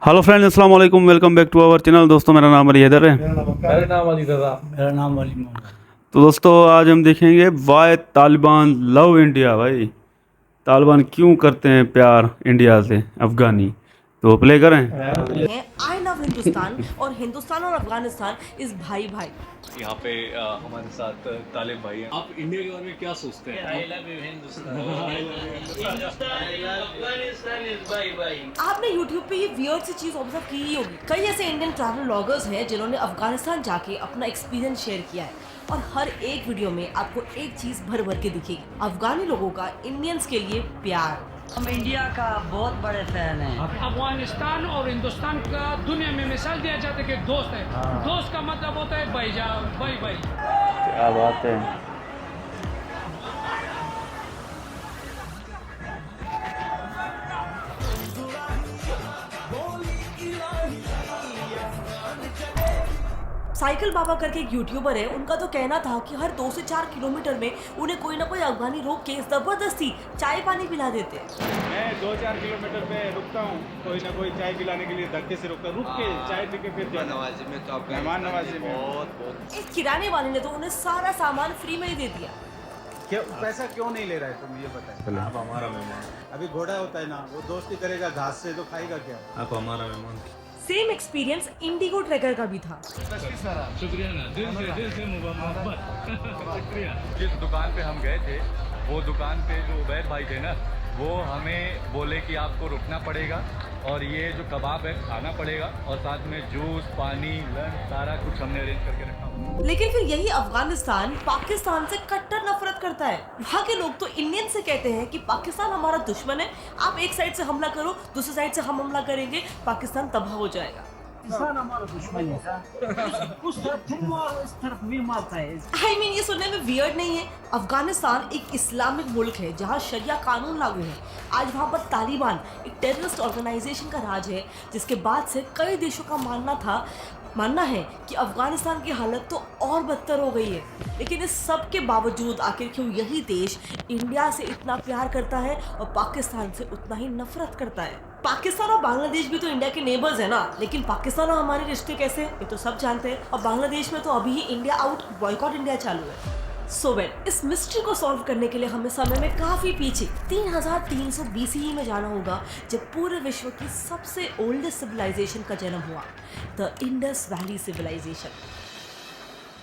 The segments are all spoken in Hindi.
हेलो फ्रेंड्स, अस्सलाम वालेकुम। Welcome back to our channel. दोस्तों, मेरा नाम अली हैदर है। मेरा नाम अली रज़ा। मेरा नाम अली मोहम्मद। तो दोस्तों, आज हम देखेंगे वाई तालिबान लव इंडिया। भाई, तालिबान क्यों करते हैं प्यार इंडिया से, अफ़गानी। तो प्ले करें। हैं आई लव हिंदुस्तान और हिंदुस्तान और अफगानिस्तान इस भाई भाई। यहाँ पे हमारे साथ तालिब भाई हैं। आप इंडिया के बारे में क्या सोचते हैं? I love you Hindustan. आपने YouTube पे ये वियर्ड सी चीज ऑब्जर्व की ही होगी। कई ऐसे इंडियन ट्रैवल व्लॉगर्स हैं जिन्होंने अफगानिस्तान जाके अपना एक्सपीरियंस शेयर किया है और हर एक वीडियो में आपको एक चीज भर भर के दिखेगी, अफगानी लोगों का इंडियंस के लिए प्यार। हम इंडिया का बहुत बड़े फैन हैं। अफगानिस्तान और हिंदुस्तान का दुनिया में मिसाल दिया जाता है कि दोस्त है। दोस्त का मतलब होता है भाईजान, भाई भाई। क्या बात है। साइकिल बाबा करके एक यूट्यूबर है, उनका तो कहना था कि हर 2 से 4 किलोमीटर में उन्हें कोई ना कोई अफगानी रोक के जबरदस्ती चाय पानी पिला देते हैं। मैं 2-4 किलोमीटर पे रुकता हूँ, कोई ना कोई चाय पिलाने के लिए धक्के से रुकता, रुक के चाय पी के फिर नवाजी में तो आप मेहमान नवाजी में बहुत एक किराने वाले ने तो उन्हें सारा सामान फ्री में ही दे दिया। क्या पैसा क्यों नहीं ले रहा है, तुम ये बताए। आप हमारा मेहमान, अभी घोड़ा होता है ना, वो दोस्ती करेगा घास से तो खाएगा क्या। आप हमारा मेहमान। सेम एक्सपीरियंस इंडिगो ट्रैकर का भी था। शुक्रिया ना, दिल से मोहब्बत। शुक्रिया। जिस दुकान पे हम गए थे, वो दुकान पे जो उबैद भाई थे ना, वो हमें बोले कि आपको रुकना पड़ेगा और ये जो कबाब है खाना पड़ेगा और साथ में जूस, पानी, लंच सारा कुछ हमने अरेंज करके रखा। लेकिन फिर यही अफगानिस्तान पाकिस्तान से कट्टर नफरत करता है। वहाँ के लोग तो इंडियन से कहते हैं कि पाकिस्तान हमारा दुश्मन है, आप एक साइड से हमला करो, दूसरी साइड से हम हमला करेंगे, पाकिस्तान तबाह हो जाएगा। इंसान हमारा दुश्मन है। उस तरफ तुम मारो, इस तरफ मैं मारता है। I mean, ये सुनने में वियर्ड नहीं है। अफगानिस्तान एक इस्लामिक मुल्क है जहाँ शरिया कानून लागू है। आज वहाँ पर तालिबान एक टेररिस्ट ऑर्गेनाइजेशन का राज है, जिसके बाद से कई देशों का मानना है कि अफगानिस्तान की हालत तो और बदतर हो गई है। लेकिन इस सब के बावजूद आखिर क्यों यही देश इंडिया से इतना प्यार करता है और पाकिस्तान से उतना ही नफरत करता है। पाकिस्तान और बांग्लादेश भी तो इंडिया के नेबर्स है ना, लेकिन पाकिस्तान और हमारे रिश्ते कैसे हैं ये तो सब जानते हैं। और बांग्लादेश में तो अभी ही इंडिया आउट, बॉयकॉट इंडिया चालू है। सो वेल, इस मिस्ट्री को सॉल्व करने के लिए हमें समय में काफी पीछे 3300 BCE में जाना होगा, जब पूरे विश्व की सबसे ओल्डेस्ट सिविलाइजेशन का जन्म हुआ, द इंडस वैली सिविलाइजेशन।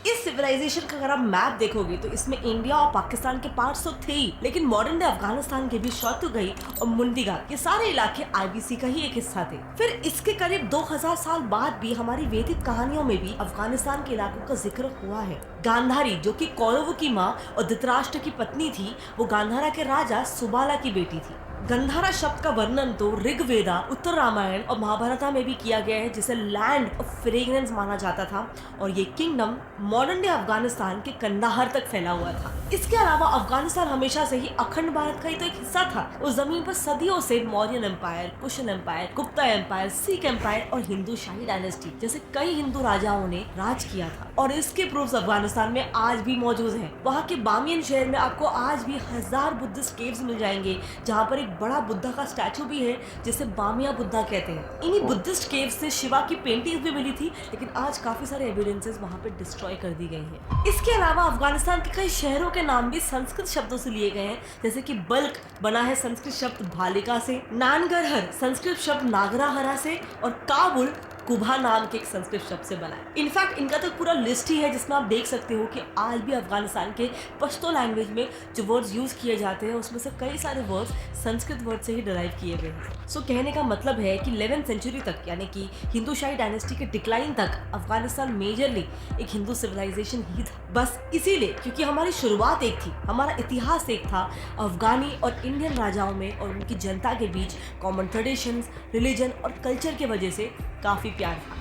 इस सिविलाइजेशन का अगर आप मैप देखोगे तो इसमें इंडिया और पाकिस्तान के पार्ट्स तो थे ही, लेकिन मॉडर्न डे अफगानिस्तान के भी शौतुगई और मुंदिगार ये सारे इलाके आईबीसी का ही एक हिस्सा थे। फिर इसके करीब 2000 साल बाद भी हमारी वैदिक कहानियों में भी अफगानिस्तान के इलाकों का जिक्र हुआ है। गांधारी, जो कि कौरवों की माँ और धृतराष्ट्र की पत्नी थी, वो गांधारा के राजा सुबाला की बेटी थी। गंधारा शब्द का वर्णन तो ऋग्वेदा, उत्तर रामायण और महाभारता में भी किया गया है, जिसे लैंड ऑफ फ्रेग्रेंस माना जाता था। और ये किंगडम मॉडर्न डे अफगानिस्तान के कंदाहार तक फैला हुआ था। इसके अलावा अफगानिस्तान हमेशा से ही अखंड भारत का ही तो एक हिस्सा था। उस जमीन पर सदियों से Mauryan empire, Kushan empire, Gupta empire, Sikh empire और हिंदू शाही डायनेस्टी जैसे कई हिंदू राजाओं ने राज किया था। और इसके प्रूफ्स अफगानिस्तान में आज भी मौजूद हैं। वहाँ के बामियन शहर में आपको आज भी 1000 बुद्धिस्ट केव्स मिल जाएंगे, जहाँ पर एक बड़ा बुद्धा का स्टैचू भी है, जिसे बामिया बुद्धा कहते हैं। इन्हीं बुद्धिस्ट केव्स से शिवा की पेंटिंग्स भी मिली थी, लेकिन आज काफी सारे एविडेंसेस वहाँ पे डिस्ट्रॉय कर दी गई हैं। इसके अलावा अफगानिस्तान के कई शहरों के नाम भी संस्कृत शब्दों से लिए गए हैं, जैसे कि बल्क बना है संस्कृत शब्द भालिका से, नानगरहर संस्कृत शब्द नागराहरा से और काबुल कुभा नाम के एक संस्कृत शब्द से बना है। इनफैक्ट इनका तो पूरा लिस्ट ही है, जिसमें आप देख सकते हो कि आज भी अफगानिस्तान के पश्तो लैंग्वेज में जो वर्ड्स यूज किए जाते हैं, उसमें से कई सारे वर्ड्स संस्कृत वर्ड से ही डिराइव किए गए हैं। सो कहने का मतलब है कि 11वीं सेंचुरी तक, यानी कि हिंदू शाही डायनेस्टी के डिक्लाइन तक, अफगानिस्तान मेजरली एक हिंदू सिविलाइजेशन ही था। बस इसीलिए, क्योंकि हमारी शुरुआत एक थी, हमारा इतिहास एक था, अफगानी और इंडियन राजाओं में और उनकी जनता के बीच कॉमन ट्रेडिशंस, रिलीजन और कल्चर की वजह से काफी प्यार था।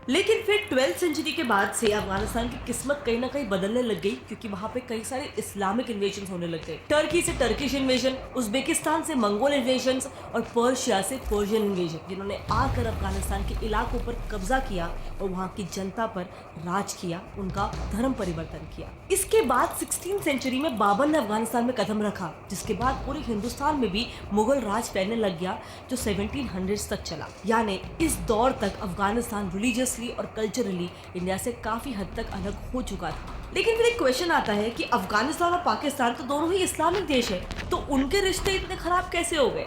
लेकिन फिर 12th सेंचुरी के बाद से अफगानिस्तान की किस्मत कहीं ना कहीं बदलने लग गई, क्योंकि वहाँ पे कई सारे इस्लामिक इन्वेजन होने लग गए। टर्की से टर्किश इन्वेजन, उज्बेकिस्तान से मंगोल इन्वेजन और पर्शिया से पर्शियन इन्वेजन, जिन्होंने आकर अफगानिस्तान के इलाकों पर कब्जा किया और वहाँ की जनता पर राज किया, उनका धर्म परिवर्तन किया। इसके बाद 16th सेंचुरी में बाबर ने अफगानिस्तान में कदम रखा, जिसके बाद पूरे हिंदुस्तान में भी मुगल राज फैलने लग गया, जो 1700s तक चला। यानी इस दौर तक अफगानिस्तान रिलीजियसली और कल्चरली इंडिया से काफी हद तक अलग हो चुका था। लेकिन फिर एक क्वेश्चन आता है कि अफगानिस्तान और पाकिस्तान तो दोनों ही इस्लामिक देश है, तो उनके रिश्ते इतने खराब कैसे हो गए?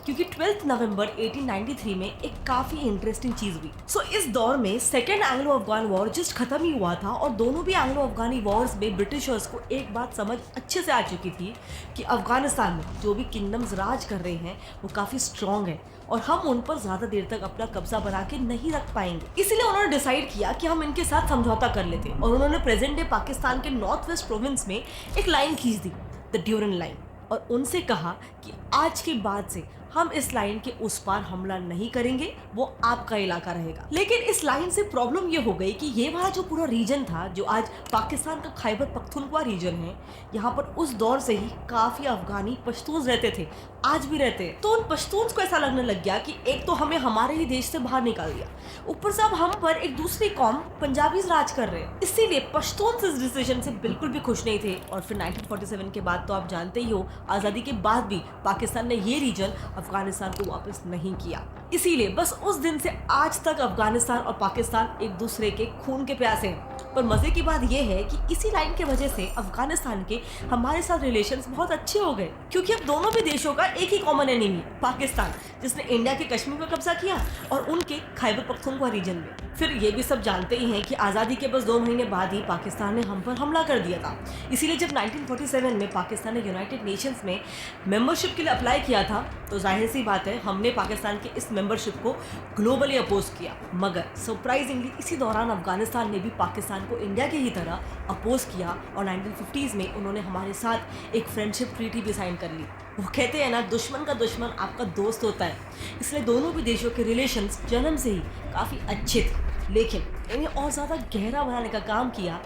क्योंकि 12 नवंबर 1893 में एक काफी इंटरेस्टिंग चीज हुई। इस दौर में second Anglo Afghan war just खत्म ही हुआ था और दोनों भी एंग्लो अफगानी वॉर्स में ब्रिटिशर्स को एक बात समझ अच्छे से आ चुकी थी कि अफगानिस्तान में जो भी किंगडम्स राज कर रहे हैं वो काफी स्ट्रॉन्ग है और हम उन पर ज्यादा देर तक अपना कब्जा बना के नहीं रख पाएंगे। इसलिए उन्होंने डिसाइड किया कि हम इनके साथ समझौता कर लेते और उन्होंने प्रेजेंट डे पाकिस्तान के नॉर्थ वेस्ट प्रोविंस में एक लाइन खींच दी, द ड्यूरन लाइन, और उनसे कहा कि आज के बाद से हम इस लाइन के उस पार हमला नहीं करेंगे, वो आपका इलाका रहेगा। लेकिन इस लाइन से प्रॉब्लम ये हो गई कि ये वाला जो पूरा रीजन था, जो आज पाकिस्तान का खैबर पख्तूनख्वा रीजन है, यहाँ पर उस दौर से ही काफी अफगानी पश्तून रहते थे, आज भी रहते हैं। तो उन पश्तून को ऐसा लगने लग गया कि एक तो हमें हमारे ही देश से बाहर निकाल दिया, ऊपर से अब हम पर एक दूसरी कौम पंजाबीज राज कर रहे हैं। इसीलिए पश्तून इस डिसीजन से बिल्कुल भी खुश नहीं थे। और फिर 1947 के बाद तो आप जानते ही हो, आज़ादी के बाद भी पाकिस्तान ने ये रीजन अफगानिस्तान को वापस नहीं किया। इसीलिए बस उस दिन से आज तक अफगानिस्तान और पाकिस्तान एक दूसरे के खून के प्यासे हैं। पर मजे की बात यह है कि इसी लाइन की वजह से अफगानिस्तान के हमारे साथ रिलेशंस बहुत अच्छे हो गए, क्योंकि अब दोनों भी देशों का एक ही कॉमन एनिमी, पाकिस्तान, जिसने इंडिया के कश्मीर पर कब्जा किया और उनके खैबर पख्तूनख्वा रीजन में। फिर ये भी सब जानते ही हैं कि आज़ादी के बस 2 महीने बाद ही पाकिस्तान ने हम पर हमला कर दिया था। इसीलिए जब 1947 में पाकिस्तान ने यूनाइटेड नेशंस में मेंबरशिप के लिए अप्लाई किया था, तो जाहिर सी बात है हमने पाकिस्तान के इस मेंबरशिप को ग्लोबली अपोज किया। मगर सरप्राइजिंगली इसी दौरान अफगानिस्तान ने भी पाकिस्तान को इंडिया की ही तरह अपोज किया और 1950s में उन्होंने हमारे साथ एक फ्रेंडशिप ट्रीटी भी साइन कर ली। वो कहते हैं ना, दुश्मन का दुश्मन आपका दोस्त होता है। इसलिए दोनों भी देशों के रिलेशंस जन्म से ही काफ़ी अच्छे थे, लेकिन इन्हें और ज़्यादा गहरा बनाने का काम किया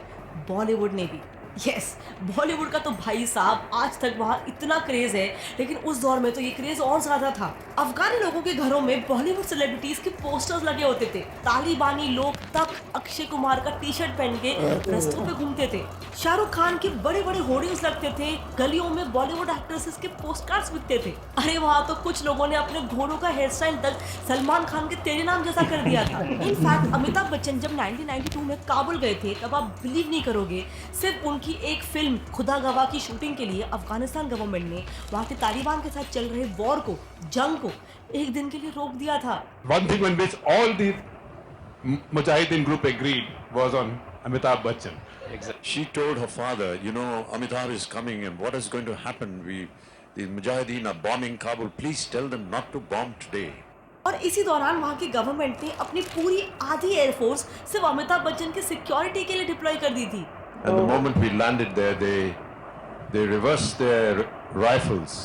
बॉलीवुड ने भी। यस, बॉलीवुड का तो भाई साहब आज तक वहाँ इतना क्रेज़ है, लेकिन उस दौर में तो ये क्रेज़ और ज़्यादा था। अफगानी लोगों के घरों में बॉलीवुड सेलिब्रिटीज़ के पोस्टर्स लगे होते थे। तालिबानी लोग तक अक्षय कुमार का टी-शर्ट पहन के रास्तों पे घूमते थे। शाहरुख खान के बड़े बड़े होर्डिंग्स लगते थे। गलियों में बॉलीवुड एक्ट्रेसेस के पोस्ट कार्ड्स बिकते थे। अरे वहाँ तो कुछ लोगों ने अपने घोड़ों का हेयर स्टाइल तक सलमान खान के तेरे नाम जैसा कर दिया था। इनफैक्ट अमिताभ बच्चन जब 1992 में काबुल गए थे, तब आप बिलीव नहीं करोगे, सिर्फ उनकी एक फिल्म खुदा गवाह की शूटिंग के लिए अफगानिस्तान गवर्नमेंट ने वहाँ के तालिबान के साथ चल रहे वॉर को, जंग को एक दिन के लिए रोक दिया था। One thing on which all the Mujahideen group agreed was on Amitabh Bachchan. She told her father, you know, Amitabh is coming and what is going to happen? The Mujahideen are bombing Kabul. Please tell them not to bomb today. और इसी दौरान वहाँ की गवर्नमेंट ने अपनी पूरी आधी एयरफोर्स सिर्फ अमिताभ बच्चन की सिक्योरिटी के लिए डिप्लॉय कर दी थी। And the moment we landed there, they reversed their rifles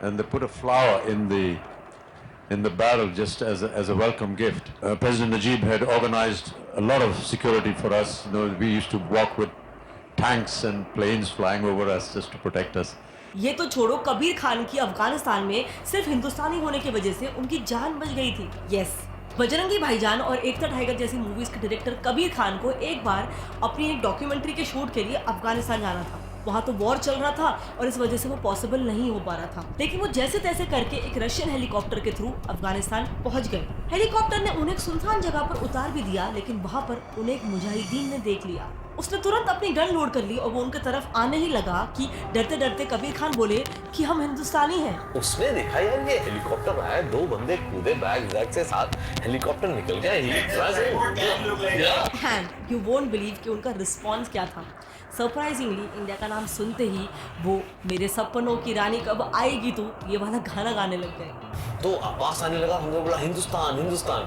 and they put a flower in the barrel just as a welcome gift. President Najib had organized a lot of security for us. You know, we used to walk with tanks and planes flying over us just to protect us. ये तो छोड़ो, कबीर खान की अफगानिस्तान में सिर्फ हिंदुस्तानी होने की वजह से उनकी जान बच गई थी। यस, बजरंगी भाईजान और एकता टाइगर जैसी मूवीज के डायरेक्टर कबीर खान को एक बार अपनी एक डॉक्यूमेंट्री के शूट के लिए अफगानिस्तान जाना था। वहाँ तो वॉर चल रहा था और इस वजह से वो पॉसिबल नहीं हो पा रहा था, लेकिन वो जैसे तैसे करके एक रशियन हेलीकॉप्टर के थ्रू अफगानिस्तान पहुंच गए। हेलीकॉप्टर ने उन्हें एक सुनसान जगह पर उतार भी दिया, लेकिन वहाँ पर उन्हें एक मुजाहिदीन ने देख लिया। उसने तुरंत अपनी गन लोड कर ली और वो उनके तरफ आने ही लगा कि डरते डरते कबीर खान बोले कि हम हिंदुस्तानी हैं। उसने देखा यार ये हेलीकॉप्टर आया, 2 बंदे कूदे बैग से साथ, हेलीकॉप्टर निकल गया। एंड यू वोंट बिलीव कि उनका रिस्पॉन्स क्या था। सरप्राइजिंगली इंडिया का नाम सुनते ही वो मेरे सपनों की रानी कब आएगी तू, ये वाला गाना गाने लग गए। तो पास आने लगा, हमने बोला हिंदुस्तान हिंदुस्तान,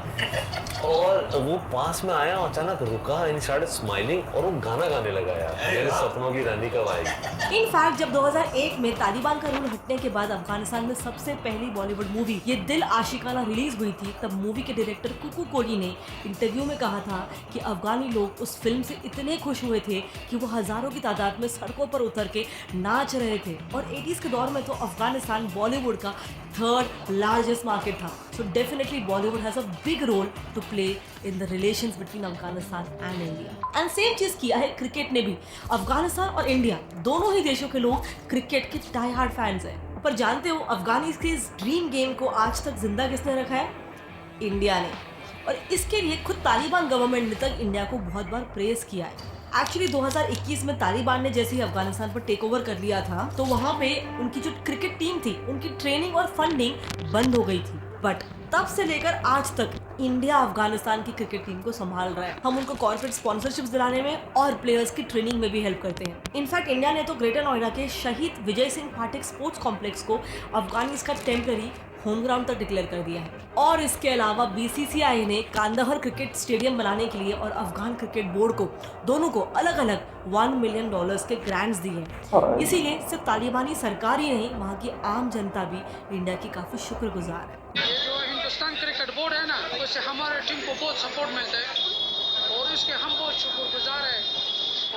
और वो पास में आया, अचानक रुका एंड स्टार्टेड स्माइलिंग और वो गाना गाने लगा यार, मेरे सपनों की रानी कब आएगी। इनफैक्ट जब 2001 में तालिबान का रूल हटने के बाद अफगानिस्तान में सबसे पहली बॉलीवुड मूवी ये दिल आशिकाना रिलीज हुई थी, तब मूवी के डायरेक्टर कुकू कोली ने इंटरव्यू में कहा था कि अफगानी लोग उस फिल्म से इतने खुश हुए थे कि वो हजारों की तादाद में सड़कों पर उतर के नाच रहे थे। और 80s के दौर में तो अफगानिस्तान बॉलीवुड का 3rd लार्जेस्ट मार्केट था। So definitely Bollywood has a big role to play in the relations between Afghanistan and India. And same चीज किया है क्रिकेट ने भी। अफगानिस्तान और इंडिया दोनों ही देशों के लोग क्रिकेट के डाई हार्ड फैंस हैं। पर जानते हो अफगानिस्तान के इस ड्रीम गेम को आज तक जिंदा किसने रखा है? इंडिया ने। और इसके लिए खुद तालिबान गवर्नमेंट ने तक इंडिया को बहुत बार प्रेज किया है। एक्चुअली 2021 में तालिबान ने जैसे ही अफगानिस्तान पर टेक ओवर कर लिया था तो वहाँ पे उनकी जो क्रिकेट टीम थी उनकी ट्रेनिंग और फंडिंग बंद हो गई थी। बट तब से लेकर आज तक इंडिया अफगानिस्तान की क्रिकेट टीम को संभाल रहा है। हम उनको कॉर्पोरेट स्पॉन्सरशिप्स दिलाने में और प्लेयर्स की ट्रेनिंग में भी हेल्प करते हैं। इनफैक्ट इंडिया ने तो ग्रेटर नोएडा के शहीद विजय सिंह पाठक स्पोर्ट्स कॉम्प्लेक्स को अफगानिस्तान का टेम्पररी होम ग्राउंड तक डिक्लेयर कर दिया है। और इसके अलावा बीसीसीआई ने कांदाहर क्रिकेट स्टेडियम बनाने के लिए और अफगान क्रिकेट बोर्ड को दोनों को अलग अलग $1 मिलियन के ग्रांट्स दिए हैं। इसीलिए सिर्फ तालिबानी सरकार ही नहीं, वहाँ की आम जनता भी इंडिया की काफ़ी शुक्रगुजार है। ये जो हिंदुस्तान क्रिकेट बोर्ड है ना, उससे हमारे टीम को बहुत सपोर्ट मिलता है और इसके हम बहुत शुक्रगुजार हैं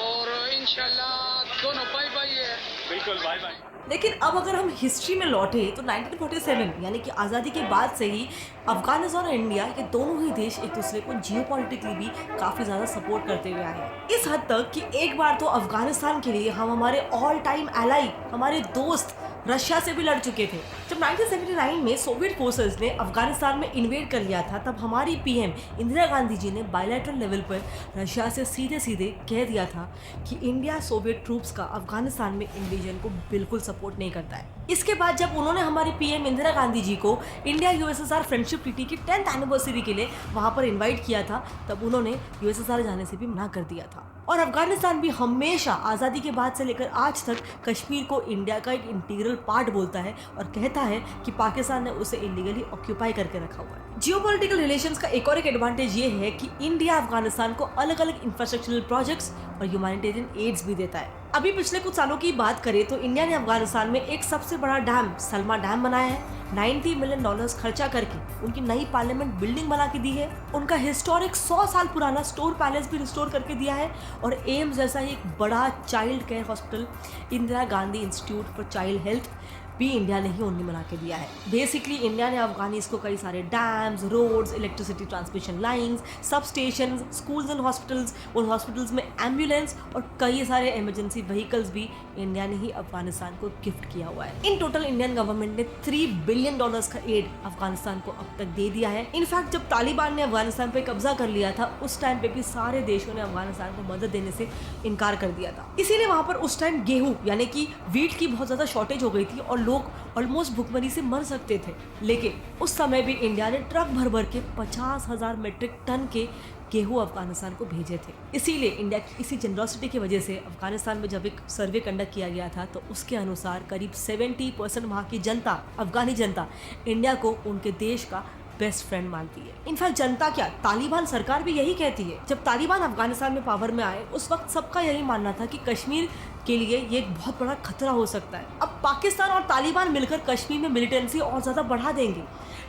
और इंशाल्लाह दोनों बाय बाय है। बिल्कुल बाय बाय। लेकिन अब अगर हम हिस्ट्री में लौटे तो 1947 यानी कि आज़ादी के बाद से ही अफगानिस्तान और इंडिया ये दोनों ही देश एक दूसरे को जियोपॉलिटिकली भी काफ़ी ज़्यादा सपोर्ट करते हुए आए हैं। इस हद तक कि एक बार तो अफगानिस्तान के लिए हम हमारे ऑल टाइम एलाई, हमारे दोस्त रशिया से भी लड़ चुके थे। जब 1979 में सोवियत फोर्सेस ने अफगानिस्तान में इन्वेड कर लिया था तब हमारी पीएम इंदिरा गांधी जी ने बायलैटरल लेवल पर रशिया से सीधे सीधे कह दिया था कि इंडिया सोवियत ट्रूप्स का अफगानिस्तान में इन्वेजन को बिल्कुल सपोर्ट नहीं करता है। इसके बाद जब उन्होंने हमारी पीएम इंदिरा गांधी जी को इंडिया यूएसएसआर फ्रेंडशिप ट्रीटी की 10th एनिवर्सरी के लिए वहाँ पर इन्वाइट किया था, तब उन्होंने यूएसएसआर जाने से भी मना कर दिया था। और अफगानिस्तान भी हमेशा आज़ादी के बाद से लेकर आज तक कश्मीर को इंडिया का एक इंटीग्रल पार्ट बोलता है और कहता है कि पाकिस्तान ने उसे इलीगली ऑक्यूपाई करके रखा हुआ है। जियोपॉलिटिकल रिलेशंस का एक और एक एडवांटेज ये है कि इंडिया अफगानिस्तान को अलग अलग इंफ्रास्ट्रक्चरल प्रोजेक्ट्स और ह्यूमैनिटेरियन एड्स भी देता है। अभी पिछले कुछ सालों की बात करें तो इंडिया ने अफगानिस्तान में एक सबसे बड़ा डैम सलमा डैम बनाया है। $90 मिलियन खर्चा करके उनकी नई पार्लियामेंट बिल्डिंग बना के दी है। उनका हिस्टोरिक 100 साल पुराना स्टोर पैलेस भी रिस्टोर करके दिया है और एम्स जैसा ही एक बड़ा child care hospital, Indira Gandhi institute for child health भी इंडिया ने ही ओनली बना के दिया है। बेसिकली इंडिया ने अफगानिस्तान को कई सारे dams, roads, electricity transmission lines, sub station, schools and hospitals, उन हॉस्पिटल्स में एम्बुलेंस और कई सारे इमरजेंसी व्हीकल्स भी इंडिया ने ही अफगानिस्तान को गिफ्ट किया हुआ है। इन टोटल इंडियन गवर्नमेंट ने $3 बिलियन का एड अफगानिस्तान को अब तक दे दिया है। इनफैक्ट जब तालिबान ने अफगानिस्तान पे कब्जा कर लिया था उस टाइम पे भी सारे देशों ने अफगानिस्तान को मदद देने से इनकार कर दिया था। इसीलिए वहाँ पर उस टाइम गेहूं यानी कि वीट की बहुत ज़्यादा शॉर्टेज हो गई थी और लोग ऑलमोस्ट भुखमरी से मर सकते थे। लेकिन उस समय भी इंडिया ने ट्रक भर भर के 50,000 मीट्रिक टन के गेहूं अफगानिस्तान को भेजे थे। इसीलिए इंडिया की इसी जनरॉसिटी की वजह से अफगानिस्तान में जब एक सर्वे कंडक्ट किया गया था तो उसके अनुसार करीब 70% वहाँ की जनता, अफगानी जनता, इंडिया को उनके देश का बेस्ट फ्रेंड मानती है। इनफैक्ट जनता क्या, तालिबान सरकार भी यही कहती है। जब तालिबान अफगानिस्तान में पावर में आए उस वक्त सबका यही मानना था कि कश्मीर के लिए ये एक बहुत बड़ा खतरा हो सकता है। अब पाकिस्तान और तालिबान मिलकर कश्मीर में मिलिटेंसी और ज़्यादा बढ़ा देंगे,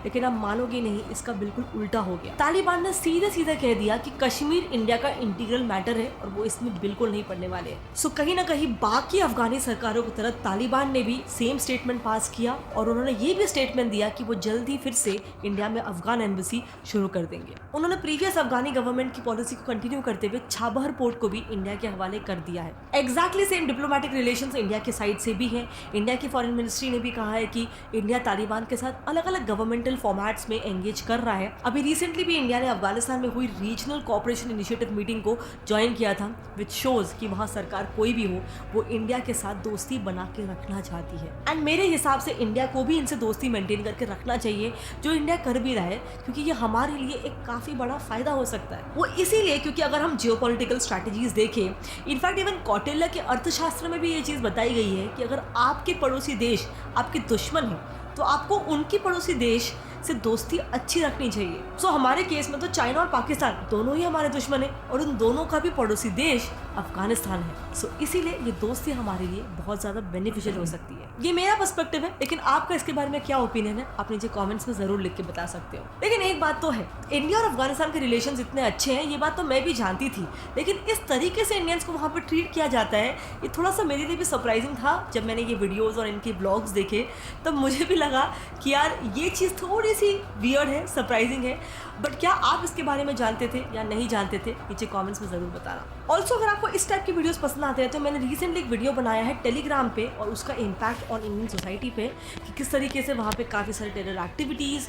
लेकिन अब मानोगे नहीं, इसका बिल्कुल उल्टा हो गया। तालिबान ने सीधे सीधे कह दिया कि कश्मीर इंडिया का इंटीग्रल मैटर है और वो इसमें बिल्कुल नहीं पड़ने वाले हैं। सो कहीं ना कहीं बाकी अफगानी सरकारों की तरह तालिबान ने भी सेम स्टेटमेंट पास किया और उन्होंने ये भी स्टेटमेंट दिया कि वो जल्द ही फिर से इंडिया में अफगान एम्बेसी शुरू कर देंगे। उन्होंने प्रीवियस अफगानी गवर्नमेंट की पॉलिसी को कंटिन्यू करते हुए छाबहर पोर्ट को भी इंडिया के हवाले कर दिया है। Exactly same diplomatic relations India की साइड से भी हैं। इंडिया की फॉरेन मिनिस्ट्री ने भी कहा है कि इंडिया तालिबान के साथ अलग अलग गवर्नमेंटल फॉर्मेट्स में एंगेज कर रहा है। अभी रिसेंटली भी इंडिया ने अफगानिस्तान में हुई रीजनल कोऑपरेशन इनिशिएटिव मीटिंग को ज्वाइन किया था, विच शोज कि वहाँ सरकार कोई भी हो वो इंडिया के साथ दोस्ती बना के रखना चाहती है। एंड मेरे हिसाब से इंडिया को भी इनसे दोस्ती मेंटेन करके रखना चाहिए, जो इंडिया कर भी रहा है, क्योंकि ये हमारे लिए एक काफ़ी बड़ा फायदा हो सकता है। वो इसीलिए क्योंकि अगर हम जियोपॉलिटिकल स्ट्रैटेजीज देखें, इनफैक्ट इवन कौटिल्य के अर्थशास्त्र में भी ये चीज़ बताई गई है कि अगर आपके पड़ोसी देश आपके दुश्मन है तो आपको उनकी पड़ोसी देश से दोस्ती अच्छी रखनी चाहिए। सो हमारे केस में तो चाइना और पाकिस्तान दोनों ही हमारे दुश्मन है और उन दोनों का भी पड़ोसी देश अफगानिस्तान है। सो इसीलिए ये दोस्ती हमारे लिए बहुत ज़्यादा बेनिफिशियल हो सकती है। ये मेरा पर्सपेक्टिव है, लेकिन आपका इसके बारे में क्या ओपिनियन है आप नीचे कमेंट्स में ज़रूर लिख के बता सकते हो। लेकिन एक बात तो है, इंडिया और अफगानिस्तान के रिलेशन इतने अच्छे हैं, ये बात तो मैं भी जानती थी, लेकिन इस तरीके से इंडियंस को वहाँ पर ट्रीट किया जाता है ये थोड़ा सा मेरे लिए भी सरप्राइजिंग था। जब मैंने ये वीडियोज़ और इनके ब्लॉग्स देखे तब मुझे भी लगा कि यार ये चीज़ थोड़ी सी वियर्ड है, सरप्राइजिंग है। बट क्या आप इसके बारे में जानते थे या नहीं जानते थे, नीचे कमेंट्स में ज़रूर बताना। ऑल्सो अगर आपको इस टाइप की वीडियोस पसंद आते हैं तो मैंने रिसेंटली एक वीडियो बनाया है टेलीग्राम पे और उसका इम्पैक्ट ऑन इंडियन सोसाइटी पे कि किस तरीके से वहाँ पे काफ़ी सारे टेरर एक्टिविटीज़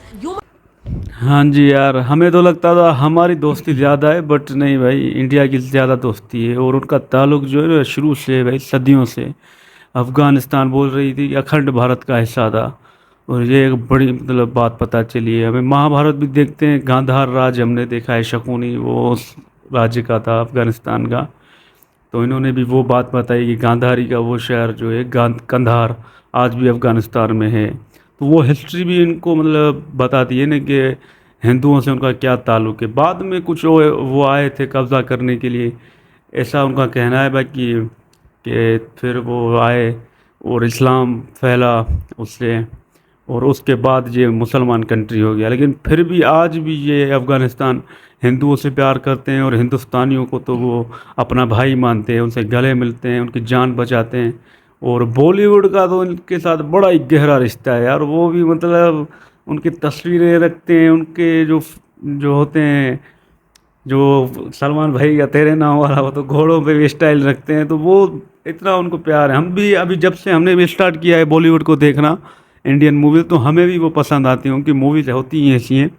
हाँ जी यार, हमें तो लगता था हमारी दोस्ती ज़्यादा है, बट नहीं भाई, इंडिया की ज़्यादा दोस्ती है। और उनका ताल्लुक जो है शुरू से भाई सदियों से, अफ़गानिस्तान बोल रही थी अखंड भारत का हिस्सा था। और ये एक बड़ी मतलब बात पता चली है हमें। महाभारत भी देखते हैं, गांधार राज हमने देखा है, शकुनी वो उस राज्य का था अफ़गानिस्तान का। तो इन्होंने भी वो बात बताई कि गांधारी का वो शहर जो है कंधार आज भी अफ़गानिस्तान में है। तो वो हिस्ट्री भी इनको मतलब बताती है ना कि हिंदुओं से उनका क्या ताल्लुक़ है। बाद में कुछ वो आए थे कब्ज़ा करने के लिए, ऐसा उनका कहना है बाकी कि फिर वो आए और इस्लाम फैला उससे, और उसके बाद ये मुसलमान कंट्री हो गया। लेकिन फिर भी आज भी ये अफ़गानिस्तान हिंदुओं से प्यार करते हैं और हिंदुस्तानियों को तो वो अपना भाई मानते हैं, उनसे गले मिलते हैं, उनकी जान बचाते हैं। और बॉलीवुड का तो उनके साथ बड़ा ही गहरा रिश्ता है यार। वो भी मतलब उनकी तस्वीरें रखते हैं, उनके जो होते हैं, जो सलमान भाई या तेरे नाम वाला वो तो घोड़ों पे भी स्टाइल रखते हैं। तो वो इतना उनको प्यार है। हम भी अभी जब से हमने भी स्टार्ट किया है बॉलीवुड को देखना, इंडियन मूवी, तो हमें भी वो पसंद आती हैं। उनकी मूवीज़ होती ही ऐसी हैं।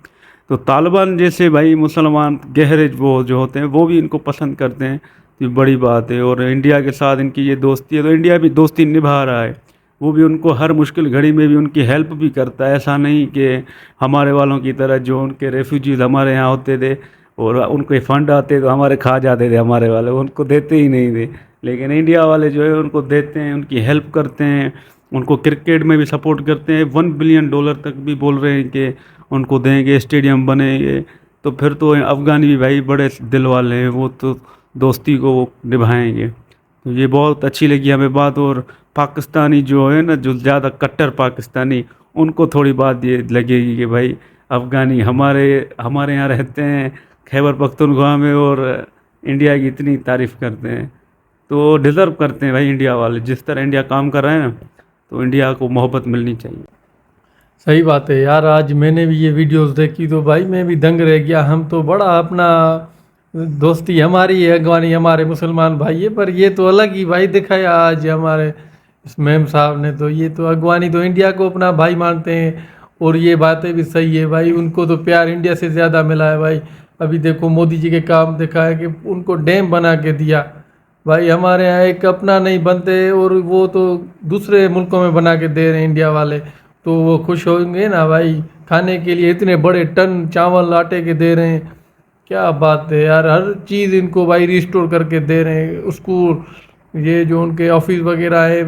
तो तालिबान जैसे भाई मुसलमान गहरे वो जो होते हैं वो भी इनको पसंद करते हैं, तो ये बड़ी बात है। और इंडिया के साथ इनकी ये दोस्ती है, तो इंडिया भी दोस्ती निभा रहा है। वो भी उनको हर मुश्किल घड़ी में भी उनकी हेल्प भी करता है। ऐसा नहीं कि हमारे वालों की तरह जो उनके रेफ्यूजीज़ हमारे यहाँ होते थे और उनके फ़ंड आते तो हमारे खा जाते थे, हमारे वाले उनको देते ही नहीं थे। लेकिन इंडिया वाले जो है उनको देते हैं, उनकी हेल्प करते हैं, उनको क्रिकेट में भी सपोर्ट करते हैं। $1 बिलियन तक भी बोल रहे हैं कि उनको देंगे, स्टेडियम बनेंगे। तो फिर तो अफ़गानी भी भाई बड़े दिल वाले हैं, वो तो दोस्ती को निभाएंगे। तो ये बहुत अच्छी लगी हमें बात। और पाकिस्तानी जो है ना, जो ज़्यादा कट्टर पाकिस्तानी, उनको थोड़ी बात ये लगेगी कि भाई अफ़गानी हमारे यहाँ रहते हैं खैबर पख्तूनख्वा में और इंडिया की इतनी तारीफ़ करते हैं, तो डिज़र्व करते हैं भाई इंडिया वाले। जिस तरह इंडिया काम कर रहे हैं ना, तो इंडिया को मोहब्बत मिलनी चाहिए। सही बात है यार। आज मैंने भी ये वीडियोस देखी तो भाई मैं भी दंग रह गया। हम तो बड़ा अपना दोस्ती हमारी है, अगवानी हमारे मुसलमान भाई है, पर ये तो अलग ही भाई दिखाया आज हमारे इस मेम साहब ने। तो ये तो अगवानी तो इंडिया को अपना भाई मानते हैं और ये बातें भी सही है भाई। उनको तो प्यार इंडिया से ज़्यादा मिला है भाई। अभी देखो मोदी जी के काम देखा है कि उनको डैम बना के दिया भाई। हमारे यहाँ एक अपना नहीं बनते और वो तो दूसरे मुल्कों में बना के दे रहे हैं इंडिया वाले, तो वो खुश होंगे ना भाई। खाने के लिए इतने बड़े टन चावल आटे के दे रहे हैं, क्या बात है यार। हर चीज़ इनको भाई रिस्टोर करके दे रहे हैं। स्कूल, ये जो उनके ऑफिस वगैरह है,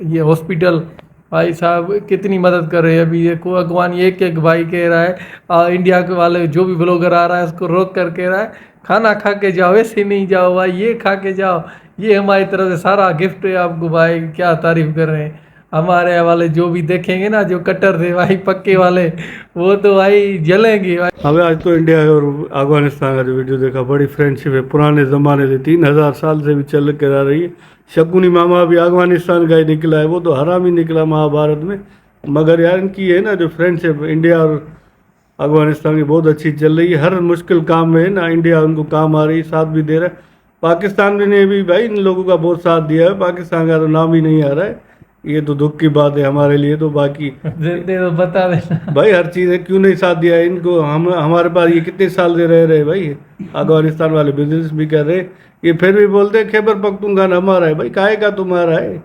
ये हॉस्पिटल, भाई साहब कितनी मदद कर रहे हैं। अभी देखो अगवानी एक भाई कह रहा है इंडिया के वाले जो भी ब्लॉगर आ रहा है उसको रोक कर कह रहा है खाना खा के जाओ, ऐसे नहीं जाओ भाई, ये खा के जाओ, ये हमारी तरफ से सारा गिफ्ट है आपको भाई। क्या तारीफ़ कर रहे हैं। हमारे वाले जो भी देखेंगे ना, जो कट्टर थे भाई पक्के वाले, वो तो भाई जलेंगे भाई। हमें आज तो इंडिया और अफगानिस्तान का जो वीडियो देखा, बड़ी फ्रेंडशिप है, पुराने ज़माने से 3000 साल से भी चल कर आ रही है। शकुनी मामा भी अफगानिस्तान का ही निकला है, वो तो हराम ही निकला महाभारत में। मगर यार इनकी है ना जो फ्रेंडशिप इंडिया और अफगानिस्तान की बहुत अच्छी चल रही है। हर मुश्किल काम में है ना इंडिया उनको काम आ रही है, साथ भी दे रहा है। पाकिस्तान ने भी भाई इन लोगों का बहुत साथ दिया है। पाकिस्तान का तो नाम ही नहीं आ रहा है, ये तो दुख की बात है हमारे लिए। तो बाकी तो बता देना भाई, हर चीज़ है, क्यों नहीं साथ दिया है इनको। हमारे पास ये कितने साल से रह रहे भाई, अफगानिस्तान वाले बिजनेस भी कर रहे, ये फिर भी बोलते हैं खैबर पख्तूनख्वा हमारा है। भाई काहे का तुम्हारा है।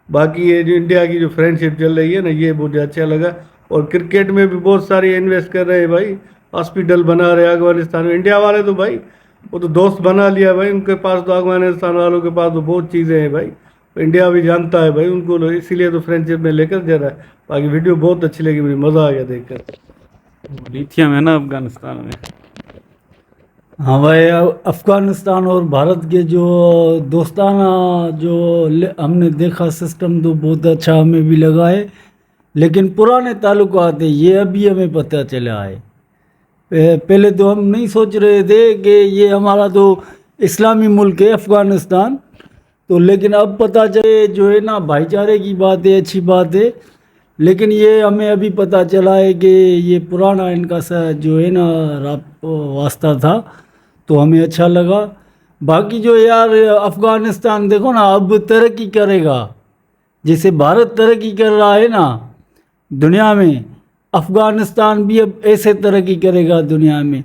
बाकी ये जो इंडिया की जो फ्रेंडशिप चल रही है ना, ये मुझे अच्छा लगा। और क्रिकेट में भी बहुत सारी इन्वेस्ट कर रहे हैं भाई, हॉस्पिटल बना रहे हैं अफगानिस्तान में। इंडिया वाले तो भाई वो तो दोस्त बना लिया भाई, उनके पास तो अफगानिस्तान वालों के पास तो बहुत चीज़ें हैं भाई। इंडिया भी जानता है भाई उनको, इसीलिए तो फ्रेंडशिप में लेकर जा रहा है। बाकी वीडियो बहुत अच्छी लगी, मुझे मज़ा आ गया देखकर। लिथियम है ना अफगानिस्तान में। हाँ भाई, अफ़गानिस्तान और भारत के जो दोस्ताना जो हमने देखा सिस्टम तो बहुत अच्छा हमें भी लगा है, लेकिन पुराने ताल्लुकात है ये अभी हमें पता चला है। पहले तो हम नहीं सोच रहे थे कि ये हमारा तो इस्लामी मुल्क है अफ़गानिस्तान, तो लेकिन अब पता चले जो है ना भाईचारे की बात है, अच्छी बात है। लेकिन ये हमें अभी पता चला है कि ये पुराना इनका जो है ना वास्ता था, तो हमें अच्छा लगा। बाकी जो यार अफ़गानिस्तान देखो ना अब तरक्की करेगा, जैसे भारत तरक्की कर रहा है ना दुनिया में, अफ़गानिस्तान भी अब ऐसे तरक्की करेगा दुनिया में।